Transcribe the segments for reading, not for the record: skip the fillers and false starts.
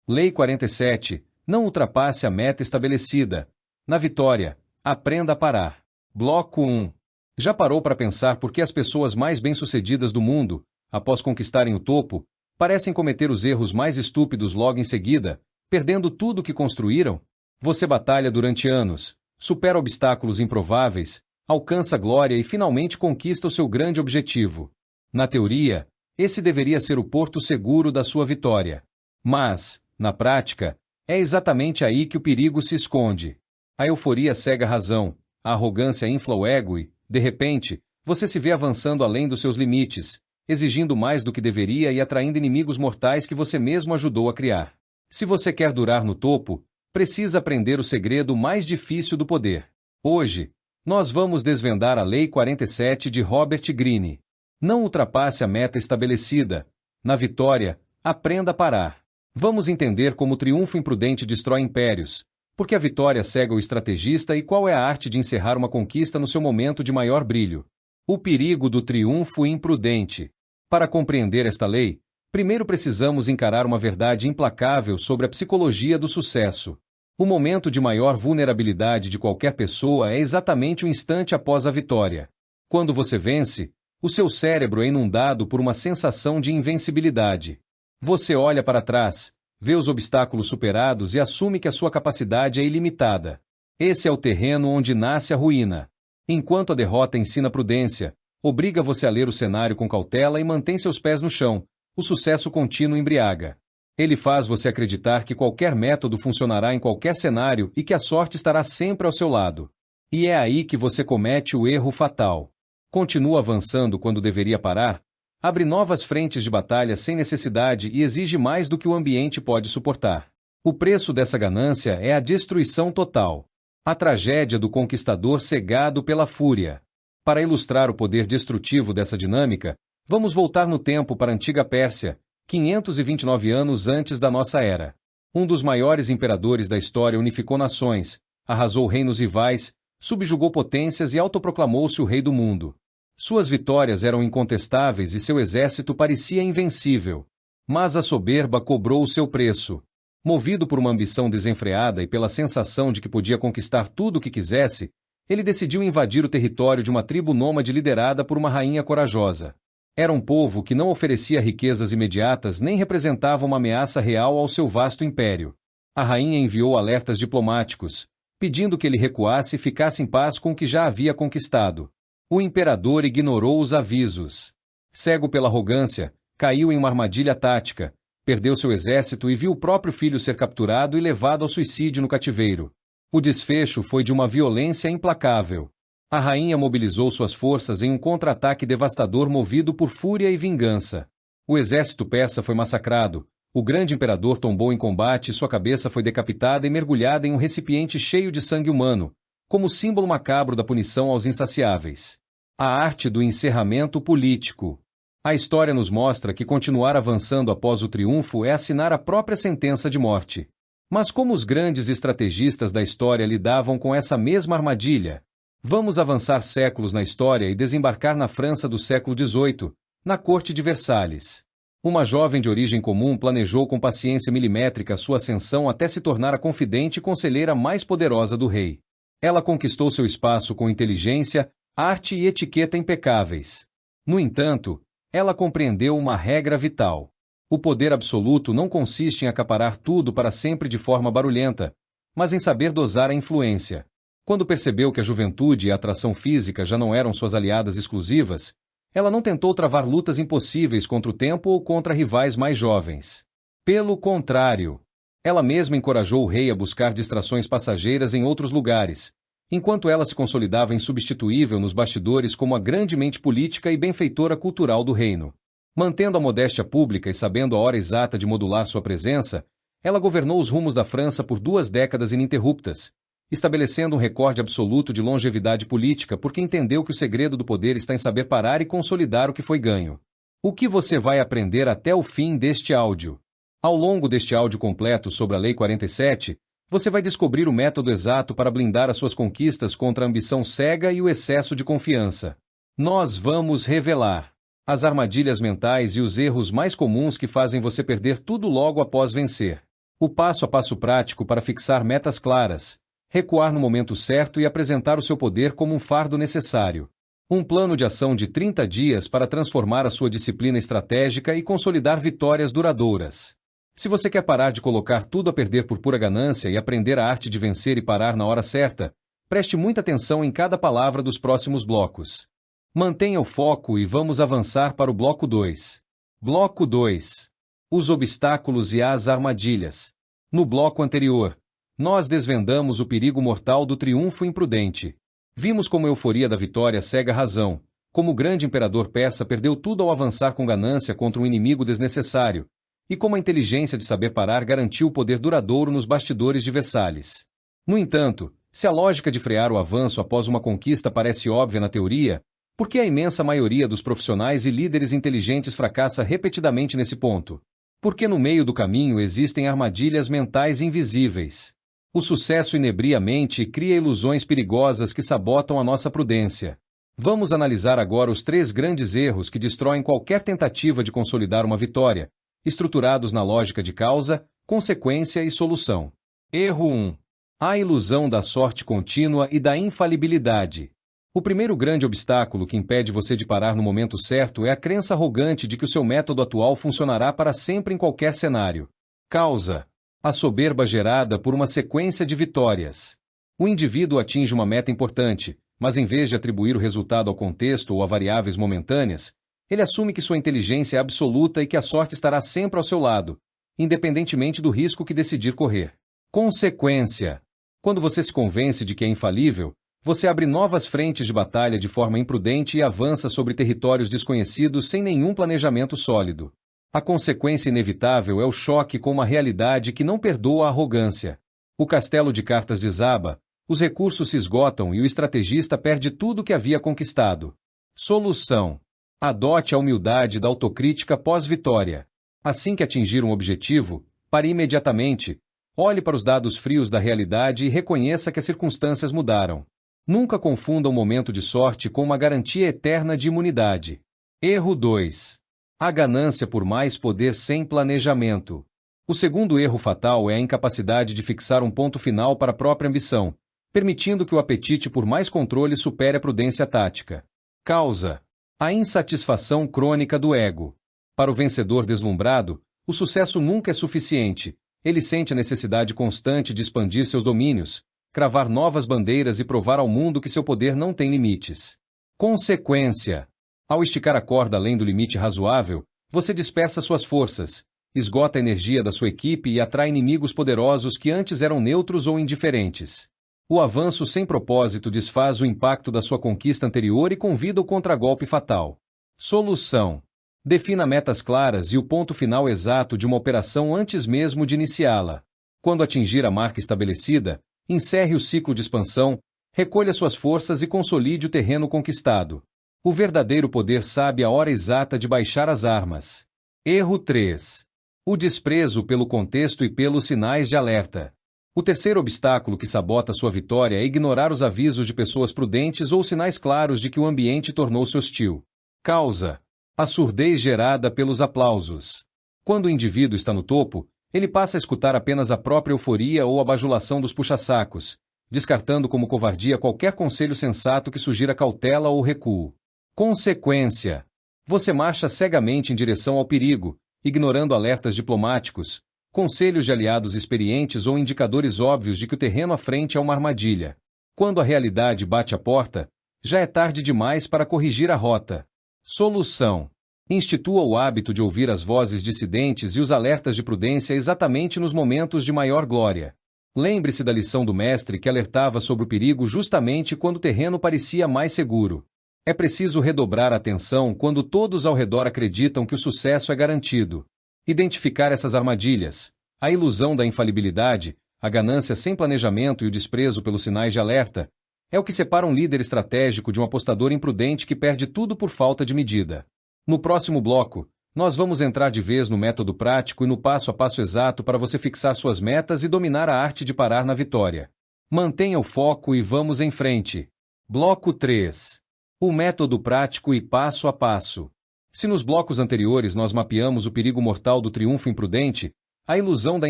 Lei 47. Não ultrapasse a meta estabelecida. Na vitória, aprenda a parar. Bloco 1. Já parou para pensar por que as pessoas mais bem-sucedidas do mundo, após conquistarem o topo, parecem cometer os erros mais estúpidos logo em seguida, perdendo tudo o que construíram? Você batalha durante anos, supera obstáculos improváveis, alcança glória e finalmente conquista o seu grande objetivo. Na teoria, esse deveria ser o porto seguro da sua vitória. Mas, na prática, é exatamente aí que o perigo se esconde. A euforia cega a razão, a arrogância infla o ego e, de repente, você se vê avançando além dos seus limites, exigindo mais do que deveria e atraindo inimigos mortais que você mesmo ajudou a criar. Se você quer durar no topo, precisa aprender o segredo mais difícil do poder. Hoje, nós vamos desvendar a Lei 47 de Robert Greene. Não ultrapasse a meta estabelecida. Na vitória, aprenda a parar. Vamos entender como o triunfo imprudente destrói impérios, porque a vitória cega o estrategista e qual é a arte de encerrar uma conquista no seu momento de maior brilho. O perigo do triunfo imprudente. Para compreender esta lei, primeiro precisamos encarar uma verdade implacável sobre a psicologia do sucesso. O momento de maior vulnerabilidade de qualquer pessoa é exatamente o instante após a vitória. Quando você vence, o seu cérebro é inundado por uma sensação de invencibilidade. Você olha para trás, vê os obstáculos superados e assume que a sua capacidade é ilimitada. Esse é o terreno onde nasce a ruína. Enquanto a derrota ensina prudência, obriga você a ler o cenário com cautela e mantém seus pés no chão, o sucesso contínuo embriaga. Ele faz você acreditar que qualquer método funcionará em qualquer cenário e que a sorte estará sempre ao seu lado. E é aí que você comete o erro fatal. Continua avançando quando deveria parar, abre novas frentes de batalha sem necessidade e exige mais do que o ambiente pode suportar. O preço dessa ganância é a destruição total. A tragédia do conquistador cegado pela fúria. Para ilustrar o poder destrutivo dessa dinâmica, vamos voltar no tempo para a antiga Pérsia, 529 anos antes da nossa era. Um dos maiores imperadores da história unificou nações, arrasou reinos rivais, subjugou potências e autoproclamou-se o rei do mundo. Suas vitórias eram incontestáveis e seu exército parecia invencível. Mas a soberba cobrou o seu preço. Movido por uma ambição desenfreada e pela sensação de que podia conquistar tudo o que quisesse, ele decidiu invadir o território de uma tribo nômade liderada por uma rainha corajosa. Era um povo que não oferecia riquezas imediatas nem representava uma ameaça real ao seu vasto império. A rainha enviou alertas diplomáticos, pedindo que ele recuasse e ficasse em paz com o que já havia conquistado. O imperador ignorou os avisos. Cego pela arrogância, caiu em uma armadilha tática, perdeu seu exército e viu o próprio filho ser capturado e levado ao suicídio no cativeiro. O desfecho foi de uma violência implacável. A rainha mobilizou suas forças em um contra-ataque devastador movido por fúria e vingança. O exército persa foi massacrado, o grande imperador tombou em combate e sua cabeça foi decapitada e mergulhada em um recipiente cheio de sangue humano, como símbolo macabro da punição aos insaciáveis. A arte do encerramento político. A história nos mostra que continuar avançando após o triunfo é assinar a própria sentença de morte. Mas como os grandes estrategistas da história lidavam com essa mesma armadilha? Vamos avançar séculos na história e desembarcar na França do século XVIII, na corte de Versalhes. Uma jovem de origem comum planejou com paciência milimétrica sua ascensão até se tornar a confidente e conselheira mais poderosa do rei. Ela conquistou seu espaço com inteligência, arte e etiqueta impecáveis. No entanto, ela compreendeu uma regra vital. O poder absoluto não consiste em acaparar tudo para sempre de forma barulhenta, mas em saber dosar a influência. Quando percebeu que a juventude e a atração física já não eram suas aliadas exclusivas, ela não tentou travar lutas impossíveis contra o tempo ou contra rivais mais jovens. Pelo contrário, ela mesma encorajou o rei a buscar distrações passageiras em outros lugares, enquanto ela se consolidava insubstituível nos bastidores como a grande mente política e benfeitora cultural do reino. Mantendo a modéstia pública e sabendo a hora exata de modular sua presença, ela governou os rumos da França por 2 décadas ininterruptas, estabelecendo um recorde absoluto de longevidade política porque entendeu que o segredo do poder está em saber parar e consolidar o que foi ganho. O que você vai aprender até o fim deste áudio? Ao longo deste áudio completo sobre a Lei 47, você vai descobrir o método exato para blindar as suas conquistas contra a ambição cega e o excesso de confiança. Nós vamos revelar as armadilhas mentais e os erros mais comuns que fazem você perder tudo logo após vencer. O passo a passo prático para fixar metas claras, recuar no momento certo e apresentar o seu poder como um fardo necessário. Um plano de ação de 30 dias para transformar a sua disciplina estratégica e consolidar vitórias duradouras. Se você quer parar de colocar tudo a perder por pura ganância e aprender a arte de vencer e parar na hora certa, preste muita atenção em cada palavra dos próximos blocos. Mantenha o foco e vamos avançar para o bloco 2. Bloco 2. Os obstáculos e as armadilhas. No bloco anterior, nós desvendamos o perigo mortal do triunfo imprudente. Vimos como a euforia da vitória cega a razão, como o grande imperador persa perdeu tudo ao avançar com ganância contra um inimigo desnecessário, e como a inteligência de saber parar garantiu o poder duradouro nos bastidores de Versalhes. No entanto, se a lógica de frear o avanço após uma conquista parece óbvia na teoria, por que a imensa maioria dos profissionais e líderes inteligentes fracassa repetidamente nesse ponto? Porque no meio do caminho existem armadilhas mentais invisíveis. O sucesso inebria a mente e cria ilusões perigosas que sabotam a nossa prudência. Vamos analisar agora os 3 grandes erros que destroem qualquer tentativa de consolidar uma vitória, estruturados na lógica de causa, consequência e solução. Erro 1. A ilusão da sorte contínua e da infalibilidade. O primeiro grande obstáculo que impede você de parar no momento certo é a crença arrogante de que o seu método atual funcionará para sempre em qualquer cenário. Causa: a soberba gerada por uma sequência de vitórias. O indivíduo atinge uma meta importante, mas em vez de atribuir o resultado ao contexto ou a variáveis momentâneas, ele assume que sua inteligência é absoluta e que a sorte estará sempre ao seu lado, independentemente do risco que decidir correr. Consequência: quando você se convence de que é infalível, você abre novas frentes de batalha de forma imprudente e avança sobre territórios desconhecidos sem nenhum planejamento sólido. A consequência inevitável é o choque com uma realidade que não perdoa a arrogância. O castelo de cartas desaba, os recursos se esgotam e o estrategista perde tudo o que havia conquistado. Solução: adote a humildade da autocrítica pós-vitória. Assim que atingir um objetivo, pare imediatamente, olhe para os dados frios da realidade e reconheça que as circunstâncias mudaram. Nunca confunda um momento de sorte com uma garantia eterna de imunidade. Erro 2. A ganância por mais poder sem planejamento. O segundo erro fatal é a incapacidade de fixar um ponto final para a própria ambição, permitindo que o apetite por mais controle supere a prudência tática. Causa: a insatisfação crônica do ego. Para o vencedor deslumbrado, o sucesso nunca é suficiente. Ele sente a necessidade constante de expandir seus domínios, cravar novas bandeiras e provar ao mundo que seu poder não tem limites. Consequência: ao esticar a corda além do limite razoável, você dispersa suas forças, esgota a energia da sua equipe e atrai inimigos poderosos que antes eram neutros ou indiferentes. O avanço sem propósito desfaz o impacto da sua conquista anterior e convida o contragolpe fatal. Solução: defina metas claras e o ponto final exato de uma operação antes mesmo de iniciá-la. Quando atingir a marca estabelecida, encerre o ciclo de expansão, recolha suas forças e consolide o terreno conquistado. O verdadeiro poder sabe a hora exata de baixar as armas. Erro 3. O desprezo pelo contexto e pelos sinais de alerta. O terceiro obstáculo que sabota sua vitória é ignorar os avisos de pessoas prudentes ou sinais claros de que o ambiente tornou-se hostil. Causa: a surdez gerada pelos aplausos. Quando o indivíduo está no topo, ele passa a escutar apenas a própria euforia ou a bajulação dos puxa-sacos, descartando como covardia qualquer conselho sensato que sugira cautela ou recuo. Consequência: você marcha cegamente em direção ao perigo, ignorando alertas diplomáticos, conselhos de aliados experientes ou indicadores óbvios de que o terreno à frente é uma armadilha. Quando a realidade bate à porta, já é tarde demais para corrigir a rota. Solução: institua o hábito de ouvir as vozes dissidentes e os alertas de prudência exatamente nos momentos de maior glória. Lembre-se da lição do mestre que alertava sobre o perigo justamente quando o terreno parecia mais seguro. É preciso redobrar a atenção quando todos ao redor acreditam que o sucesso é garantido. Identificar essas armadilhas, a ilusão da infalibilidade, a ganância sem planejamento e o desprezo pelos sinais de alerta, é o que separa um líder estratégico de um apostador imprudente que perde tudo por falta de medida. No próximo bloco, nós vamos entrar de vez no método prático e no passo a passo exato para você fixar suas metas e dominar a arte de parar na vitória. Mantenha o foco e vamos em frente. Bloco 3. O método prático e passo a passo. Se nos blocos anteriores nós mapeamos o perigo mortal do triunfo imprudente, A ilusão da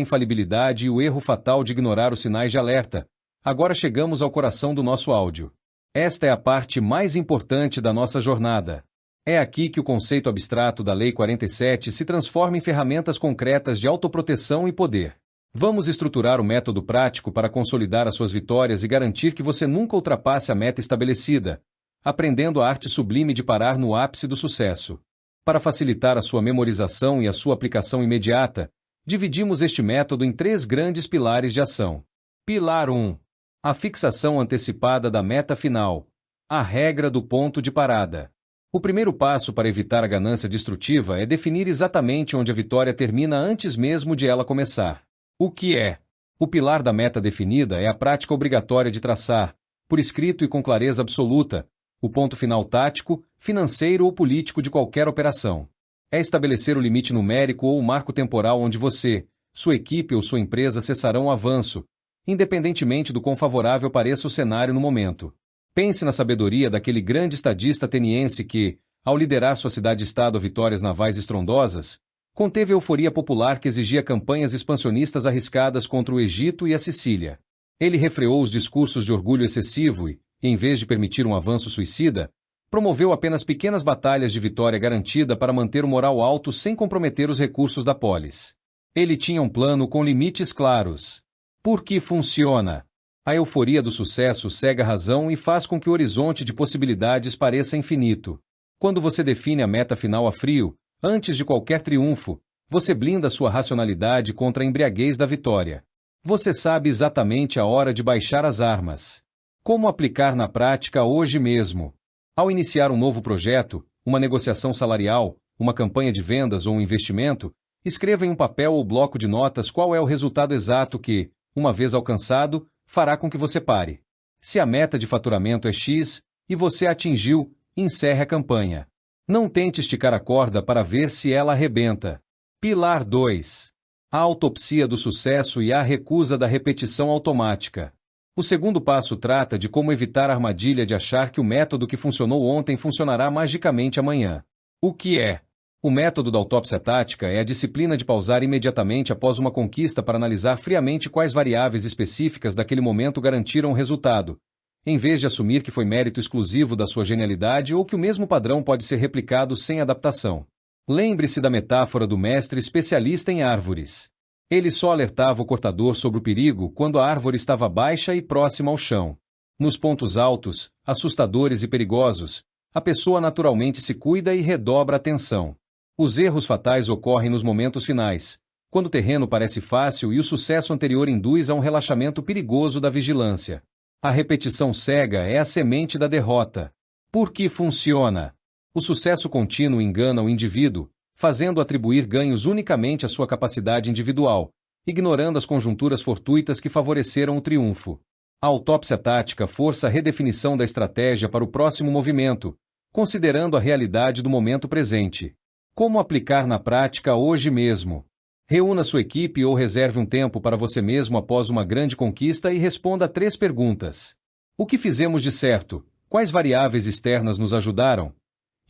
infalibilidade e o erro fatal de ignorar os sinais de alerta. Agora chegamos ao coração do nosso áudio. Esta é a parte mais importante da nossa jornada. É aqui que o conceito abstrato da Lei 47 se transforma em ferramentas concretas de autoproteção e poder. Vamos estruturar o método prático para consolidar as suas vitórias e garantir que você nunca ultrapasse a meta estabelecida, aprendendo a arte sublime de parar no ápice do sucesso. Para facilitar a sua memorização e a sua aplicação imediata, dividimos este método em 3 grandes pilares de ação. Pilar 1. A fixação antecipada da meta final. A regra do ponto de parada. O primeiro passo para evitar a ganância destrutiva é definir exatamente onde a vitória termina antes mesmo de ela começar. O que é? O pilar da meta definida é a prática obrigatória de traçar, por escrito e com clareza absoluta, o ponto final tático, financeiro ou político de qualquer operação. É estabelecer o limite numérico ou o marco temporal onde você, sua equipe ou sua empresa cessarão o avanço, independentemente do quão favorável pareça o cenário no momento. Pense na sabedoria daquele grande estadista ateniense que, ao liderar sua cidade-estado a vitórias navais estrondosas, conteve a euforia popular que exigia campanhas expansionistas arriscadas contra o Egito e a Sicília. Ele refreou os discursos de orgulho excessivo e, em vez de permitir um avanço suicida, promoveu apenas pequenas batalhas de vitória garantida para manter o moral alto sem comprometer os recursos da polis. Ele tinha um plano com limites claros. Por que funciona? A euforia do sucesso cega a razão e faz com que o horizonte de possibilidades pareça infinito. Quando você define a meta final a frio, antes de qualquer triunfo, você blinda sua racionalidade contra a embriaguez da vitória. Você sabe exatamente a hora de baixar as armas. Como aplicar na prática hoje mesmo? Ao iniciar um novo projeto, uma negociação salarial, uma campanha de vendas ou um investimento, escreva em um papel ou bloco de notas qual é o resultado exato que, uma vez alcançado, fará com que você pare. Se a meta de faturamento é X e você a atingiu, encerre a campanha. Não tente esticar a corda para ver se ela arrebenta. Pilar 2. A autopsia do sucesso e a recusa da repetição automática. O segundo passo trata de como evitar a armadilha de achar que o método que funcionou ontem funcionará magicamente amanhã. O que é? O método da autópsia tática é a disciplina de pausar imediatamente após uma conquista para analisar friamente quais variáveis específicas daquele momento garantiram o resultado, em vez de assumir que foi mérito exclusivo da sua genialidade ou que o mesmo padrão pode ser replicado sem adaptação. Lembre-se da metáfora do mestre especialista em árvores. Ele só alertava o cortador sobre o perigo quando a árvore estava baixa e próxima ao chão. Nos pontos altos, assustadores e perigosos, a pessoa naturalmente se cuida e redobra a atenção. Os erros fatais ocorrem nos momentos finais, quando o terreno parece fácil e o sucesso anterior induz a um relaxamento perigoso da vigilância. A repetição cega é a semente da derrota. Por que funciona? O sucesso contínuo engana o indivíduo, fazendo atribuir ganhos unicamente à sua capacidade individual, ignorando as conjunturas fortuitas que favoreceram o triunfo. A autópsia tática força a redefinição da estratégia para o próximo movimento, considerando a realidade do momento presente. Como aplicar na prática hoje mesmo? Reúna sua equipe ou reserve um tempo para você mesmo após uma grande conquista e responda a 3 perguntas. O que fizemos de certo? Quais variáveis externas nos ajudaram?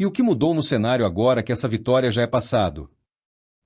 E o que mudou no cenário agora que essa vitória já é passado?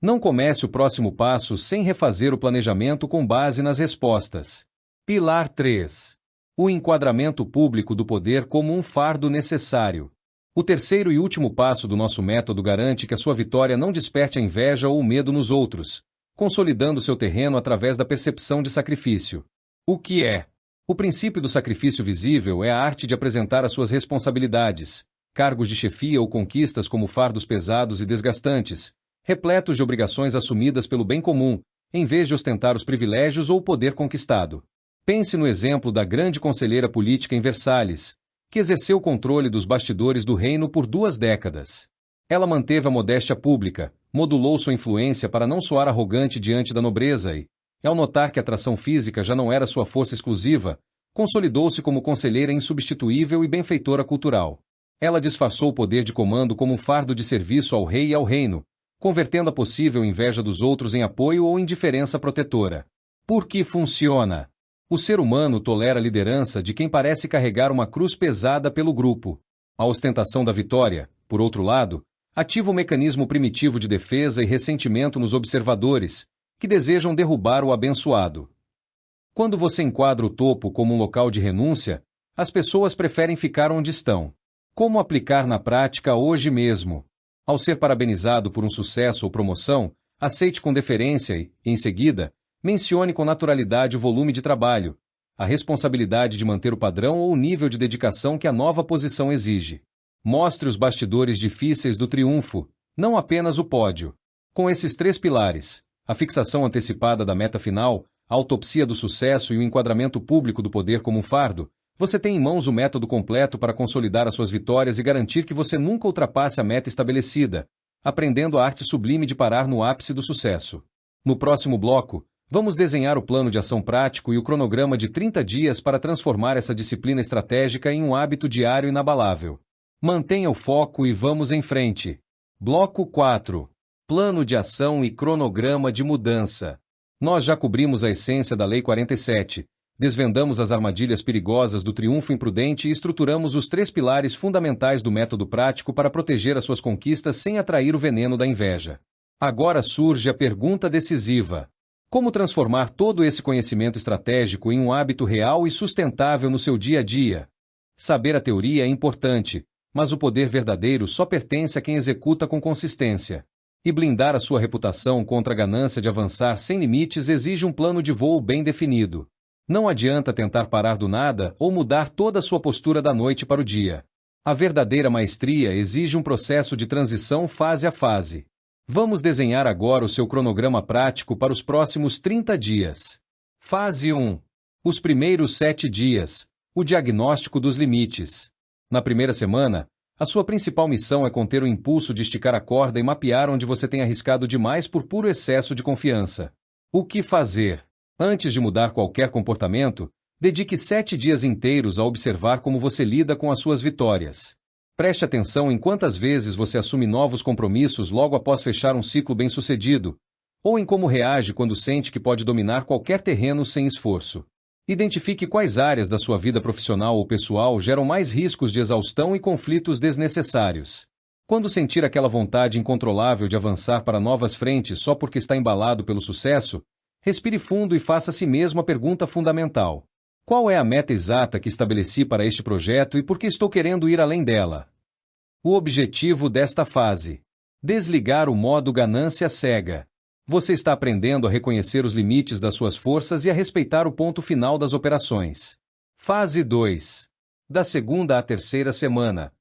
Não comece o próximo passo sem refazer o planejamento com base nas respostas. Pilar 3. O enquadramento público do poder como um fardo necessário. O terceiro e último passo do nosso método garante que a sua vitória não desperte a inveja ou o medo nos outros, consolidando seu terreno através da percepção de sacrifício. O que é? O princípio do sacrifício visível é a arte de apresentar as suas responsabilidades, cargos de chefia ou conquistas como fardos pesados e desgastantes, repletos de obrigações assumidas pelo bem comum, em vez de ostentar os privilégios ou o poder conquistado. Pense no exemplo da grande conselheira política em Versalhes, que exerceu o controle dos bastidores do reino por 2 décadas. Ela manteve a modéstia pública, modulou sua influência para não soar arrogante diante da nobreza e, ao notar que a atração física já não era sua força exclusiva, consolidou-se como conselheira insubstituível e benfeitora cultural. Ela disfarçou o poder de comando como um fardo de serviço ao rei e ao reino, convertendo a possível inveja dos outros em apoio ou indiferença protetora. Por que funciona? O ser humano tolera a liderança de quem parece carregar uma cruz pesada pelo grupo. A ostentação da vitória, por outro lado, ativa o mecanismo primitivo de defesa e ressentimento nos observadores, que desejam derrubar o abençoado. Quando você enquadra o topo como um local de renúncia, as pessoas preferem ficar onde estão. Como aplicar na prática hoje mesmo? Ao ser parabenizado por um sucesso ou promoção, aceite com deferência e, em seguida, mencione com naturalidade o volume de trabalho, a responsabilidade de manter o padrão ou o nível de dedicação que a nova posição exige. Mostre os bastidores difíceis do triunfo, não apenas o pódio. Com esses 3 pilares, a fixação antecipada da meta final, a autopsia do sucesso e o enquadramento público do poder como um fardo, você tem em mãos o método completo para consolidar as suas vitórias e garantir que você nunca ultrapasse a meta estabelecida, aprendendo a arte sublime de parar no ápice do sucesso. No próximo bloco, vamos desenhar o plano de ação prático e o cronograma de 30 dias para transformar essa disciplina estratégica em um hábito diário inabalável. Mantenha o foco e vamos em frente. Bloco 4. Plano de ação e cronograma de mudança. Nós já cobrimos a essência da Lei 47, desvendamos as armadilhas perigosas do triunfo imprudente e estruturamos os 3 pilares fundamentais do método prático para proteger as suas conquistas sem atrair o veneno da inveja. Agora surge a pergunta decisiva: como transformar todo esse conhecimento estratégico em um hábito real e sustentável no seu dia a dia? Saber a teoria é importante, mas o poder verdadeiro só pertence a quem executa com consistência. E blindar a sua reputação contra a ganância de avançar sem limites exige um plano de voo bem definido. Não adianta tentar parar do nada ou mudar toda a sua postura da noite para o dia. A verdadeira maestria exige um processo de transição fase a fase. Vamos desenhar agora o seu cronograma prático para os próximos 30 dias. Fase 1. Os primeiros 7 dias. O diagnóstico dos limites. Na primeira semana, a sua principal missão é conter o impulso de esticar a corda e mapear onde você tem arriscado demais por puro excesso de confiança. O que fazer? Antes de mudar qualquer comportamento, dedique 7 dias inteiros a observar como você lida com as suas vitórias. Preste atenção em quantas vezes você assume novos compromissos logo após fechar um ciclo bem-sucedido, ou em como reage quando sente que pode dominar qualquer terreno sem esforço. Identifique quais áreas da sua vida profissional ou pessoal geram mais riscos de exaustão e conflitos desnecessários. Quando sentir aquela vontade incontrolável de avançar para novas frentes só porque está embalado pelo sucesso, respire fundo e faça a si mesmo a pergunta fundamental: qual é a meta exata que estabeleci para este projeto e por que estou querendo ir além dela? O objetivo desta fase: desligar o modo ganância cega. Você está aprendendo a reconhecer os limites das suas forças e a respeitar o ponto final das operações. Fase 2. Da segunda à terceira semana.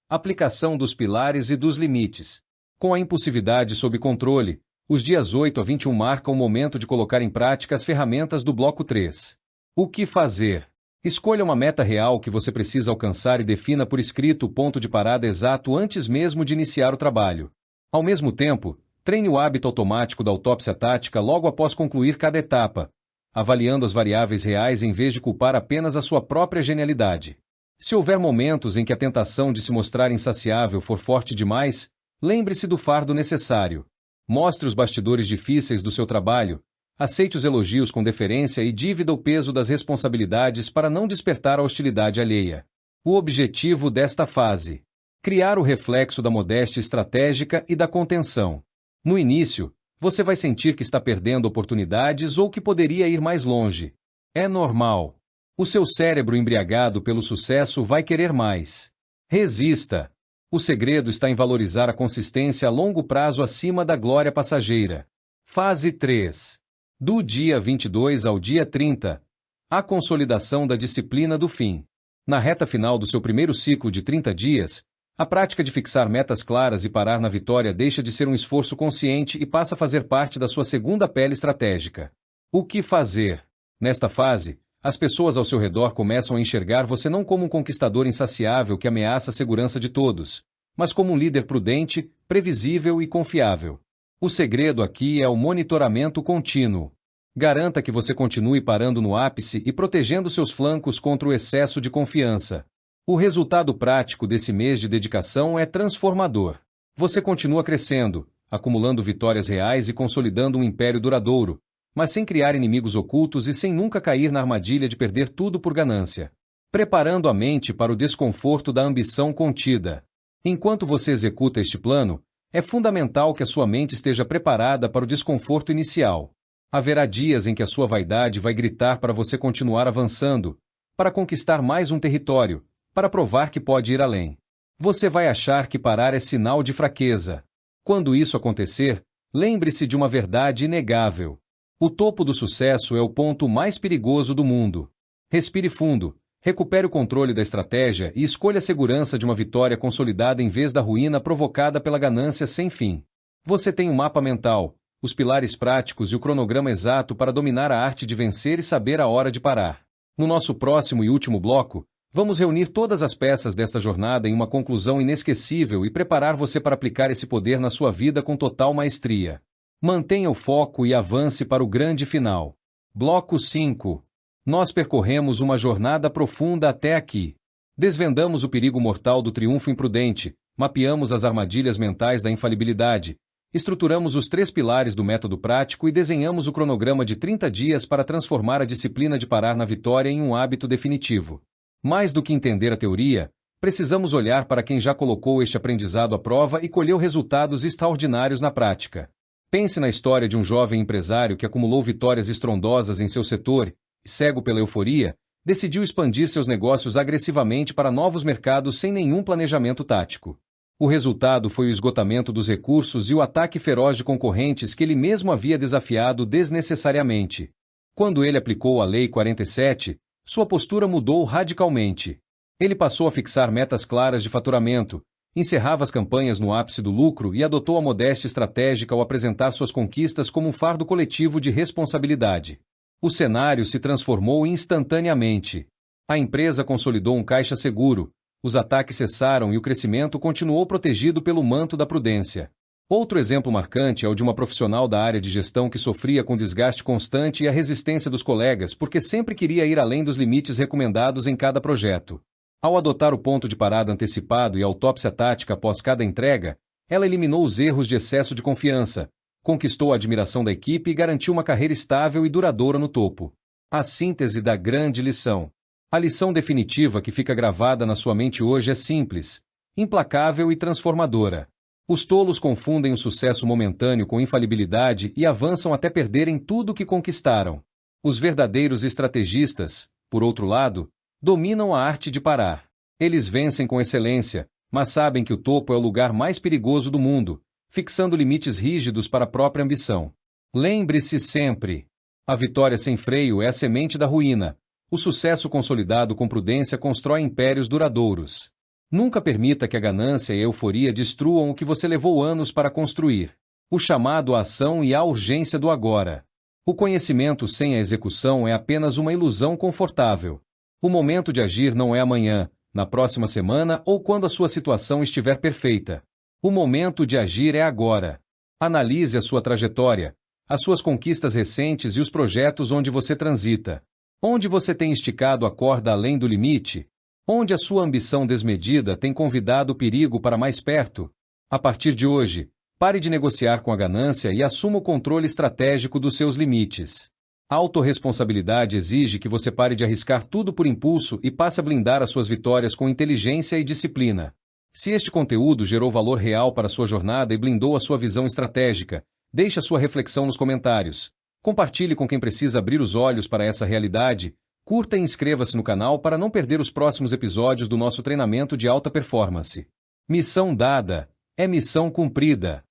Aplicação dos pilares e dos limites. Com a impulsividade sob controle, os dias 8 a 21 marcam o momento de colocar em prática as ferramentas do bloco 3. O que fazer? Escolha uma meta real que você precisa alcançar e defina por escrito o ponto de parada exato antes mesmo de iniciar o trabalho. Ao mesmo tempo, treine o hábito automático da autópsia tática logo após concluir cada etapa, avaliando as variáveis reais em vez de culpar apenas a sua própria genialidade. Se houver momentos em que a tentação de se mostrar insaciável for forte demais, lembre-se do fardo necessário. Mostre os bastidores difíceis do seu trabalho, aceite os elogios com deferência e divida o peso das responsabilidades para não despertar a hostilidade alheia. O objetivo desta fase: criar o reflexo da modéstia estratégica e da contenção. No início, você vai sentir que está perdendo oportunidades ou que poderia ir mais longe. É normal. O seu cérebro embriagado pelo sucesso vai querer mais. Resista. O segredo está em valorizar a consistência a longo prazo acima da glória passageira. Fase 3. Do dia 22 ao dia 30. A consolidação da disciplina do fim. Na reta final do seu primeiro ciclo de 30 dias, a prática de fixar metas claras e parar na vitória deixa de ser um esforço consciente e passa a fazer parte da sua segunda pele estratégica. O que fazer? Nesta fase, as pessoas ao seu redor começam a enxergar você não como um conquistador insaciável que ameaça a segurança de todos, mas como um líder prudente, previsível e confiável. O segredo aqui é o monitoramento contínuo. Garanta que você continue parando no ápice e protegendo seus flancos contra o excesso de confiança. O resultado prático desse mês de dedicação é transformador. Você continua crescendo, acumulando vitórias reais e consolidando um império duradouro, mas sem criar inimigos ocultos e sem nunca cair na armadilha de perder tudo por ganância. Preparando a mente para o desconforto da ambição contida. Enquanto você executa este plano, é fundamental que a sua mente esteja preparada para o desconforto inicial. Haverá dias em que a sua vaidade vai gritar para você continuar avançando, para conquistar mais um território, para provar que pode ir além. Você vai achar que parar é sinal de fraqueza. Quando isso acontecer, lembre-se de uma verdade inegável. O topo do sucesso é o ponto mais perigoso do mundo. Respire fundo, recupere o controle da estratégia e escolha a segurança de uma vitória consolidada em vez da ruína provocada pela ganância sem fim. Você tem um mapa mental, os pilares práticos e o cronograma exato para dominar a arte de vencer e saber a hora de parar. No nosso próximo e último bloco, vamos reunir todas as peças desta jornada em uma conclusão inesquecível e preparar você para aplicar esse poder na sua vida com total maestria. Mantenha o foco e avance para o grande final. Bloco 5. Nós percorremos uma jornada profunda até aqui. Desvendamos o perigo mortal do triunfo imprudente, mapeamos as armadilhas mentais da infalibilidade, estruturamos os 3 pilares do método prático e desenhamos o cronograma de 30 dias para transformar a disciplina de parar na vitória em um hábito definitivo. Mais do que entender a teoria, precisamos olhar para quem já colocou este aprendizado à prova e colheu resultados extraordinários na prática. Pense na história de um jovem empresário que acumulou vitórias estrondosas em seu setor e, cego pela euforia, decidiu expandir seus negócios agressivamente para novos mercados sem nenhum planejamento tático. O resultado foi o esgotamento dos recursos e o ataque feroz de concorrentes que ele mesmo havia desafiado desnecessariamente. Quando ele aplicou a Lei 47, sua postura mudou radicalmente. Ele passou a fixar metas claras de faturamento, encerrava as campanhas no ápice do lucro e adotou a modéstia estratégica ao apresentar suas conquistas como um fardo coletivo de responsabilidade. O cenário se transformou instantaneamente. A empresa consolidou um caixa seguro, os ataques cessaram e o crescimento continuou protegido pelo manto da prudência. Outro exemplo marcante é o de uma profissional da área de gestão que sofria com desgaste constante e a resistência dos colegas porque sempre queria ir além dos limites recomendados em cada projeto. Ao adotar o ponto de parada antecipado e a autópsia tática após cada entrega, ela eliminou os erros de excesso de confiança, conquistou a admiração da equipe e garantiu uma carreira estável e duradoura no topo. A síntese da grande lição. A lição definitiva que fica gravada na sua mente hoje é simples, implacável e transformadora. Os tolos confundem o sucesso momentâneo com infalibilidade e avançam até perderem tudo o que conquistaram. Os verdadeiros estrategistas, por outro lado, dominam a arte de parar. Eles vencem com excelência, mas sabem que o topo é o lugar mais perigoso do mundo, fixando limites rígidos para a própria ambição. Lembre-se sempre: a vitória sem freio é a semente da ruína. O sucesso consolidado com prudência constrói impérios duradouros. Nunca permita que a ganância e a euforia destruam o que você levou anos para construir. O chamado à ação e à urgência do agora. O conhecimento sem a execução é apenas uma ilusão confortável. O momento de agir não é amanhã, na próxima semana ou quando a sua situação estiver perfeita. O momento de agir é agora. Analise a sua trajetória, as suas conquistas recentes e os projetos onde você transita. Onde você tem esticado a corda além do limite? Onde a sua ambição desmedida tem convidado o perigo para mais perto? A partir de hoje, pare de negociar com a ganância e assuma o controle estratégico dos seus limites. A autorresponsabilidade exige que você pare de arriscar tudo por impulso e passe a blindar as suas vitórias com inteligência e disciplina. Se este conteúdo gerou valor real para a sua jornada e blindou a sua visão estratégica, deixe a sua reflexão nos comentários. Compartilhe com quem precisa abrir os olhos para essa realidade, curta e inscreva-se no canal para não perder os próximos episódios do nosso treinamento de alta performance. Missão dada é missão cumprida.